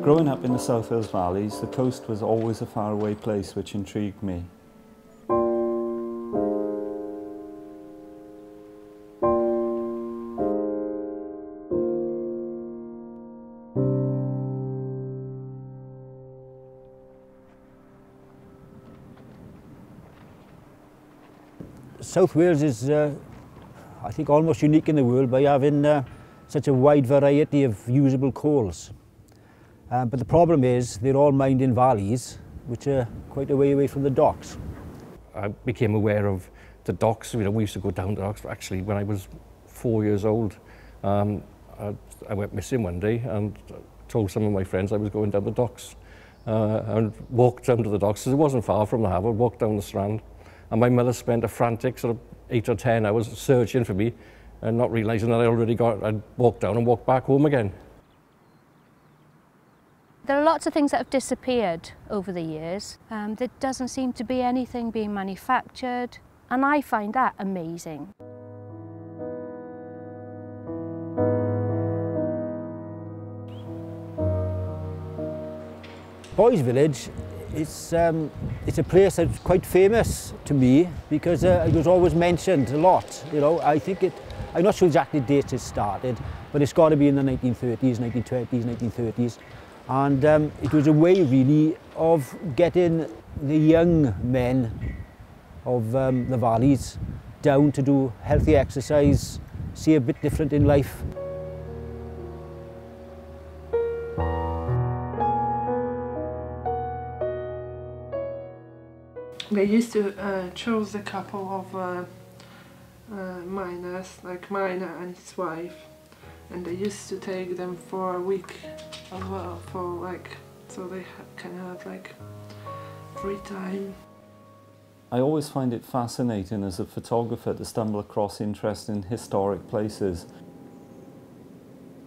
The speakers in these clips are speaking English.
Growing up in the South Wales valleys, the coast was always a faraway place which intrigued me. South Wales is, I think, almost unique in the world by having such a wide variety of usable coals. But the problem is they're all mined in valleys, which are quite a way away from the docks. I became aware of the docks. You know, we used to go down the docks. Actually, when I was 4 years old, I went missing one day and told some of my friends I was going down the docks and walked down to the docks. It wasn't far from the harbour, walked down the Strand. And my mother spent a frantic sort of 8 or 10 hours searching for me and not realising that I'd walked down and walked back home again. There are lots of things that have disappeared over the years. There doesn't seem to be anything being manufactured, and I find that amazing. Boys Village, it's a place that's quite famous to me because it was always mentioned a lot. You know, I'm not sure exactly the date it started, but it's got to be in the 1930s, 1920s, 1930s. And it was a way really of getting the young men of the valleys down to do healthy exercise, see a bit different in life. They used to choose a couple of miners, like miner and his wife, and they used to take them for a week as well, so they can have free time. I always find it fascinating as a photographer to stumble across interesting historic places.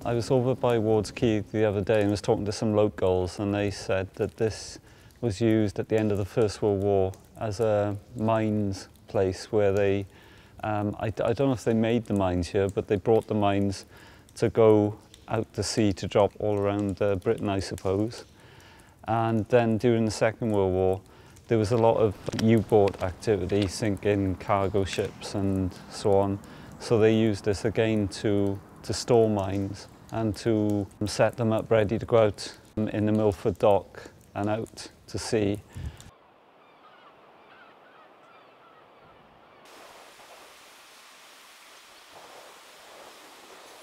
I was over by Wards Quay the other day and was talking to some locals, and they said that this was used at the end of the First World War as a mines place where they, I don't know if they made the mines here, but they brought the mines to go out to sea to drop all around Britain, I suppose. And then during the Second World War, there was a lot of U-boat activity, sinking cargo ships and so on. So they used this again to store mines and to set them up ready to go out in the Milford dock and out to sea.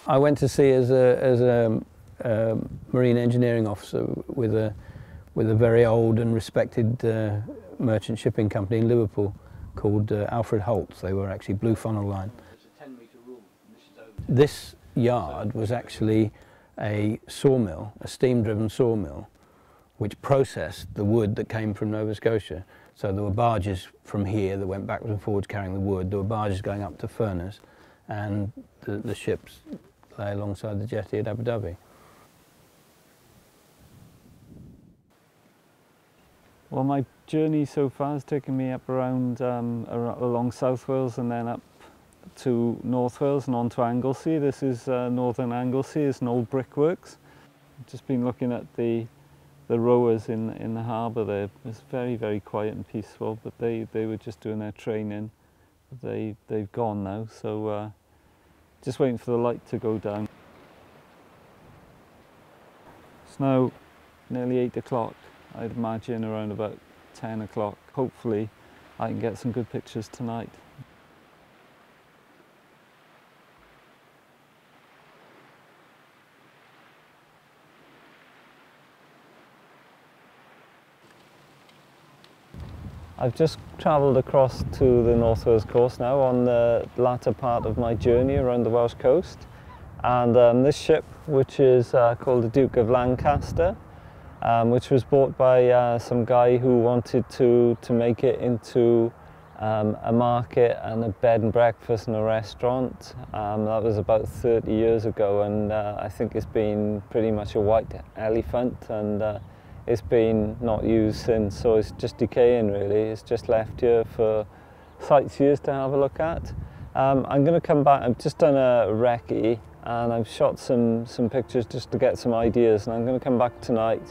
I went to sea as a marine engineering officer with a very old and respected merchant shipping company in Liverpool called Alfred Holt's. They were actually Blue Funnel Line. This yard was actually a sawmill, a steam-driven sawmill, which processed the wood that came from Nova Scotia. So there were barges from here that went backwards and forwards carrying the wood. There were barges going up to Furness, and the ships lay alongside the jetty at Abu Dhabi. Well, my journey so far has taken me up around along South Wales and then up to North Wales and on to Anglesey. This is northern Anglesey. It's an old brickworks. I've just been looking at the rowers in the harbour there. It's very, very quiet and peaceful, but they were just doing their training. They've gone now, so just waiting for the light to go down. It's now nearly 8 o'clock. I'd imagine around about 10 o'clock. Hopefully I can get some good pictures tonight. I've just travelled across to the North Wales coast now on the latter part of my journey around the Welsh coast. And this ship, which is called the Duke of Lancaster, which was bought by some guy who wanted to make it into a market and a bed and breakfast and a restaurant. That was about 30 years ago, and I think it's been pretty much a white elephant, and it's been not used since, so it's just decaying really. It's just left here for sightseers to have a look at. I'm going to come back. I've just done a recce and I've shot some pictures just to get some ideas, and I'm going to come back tonight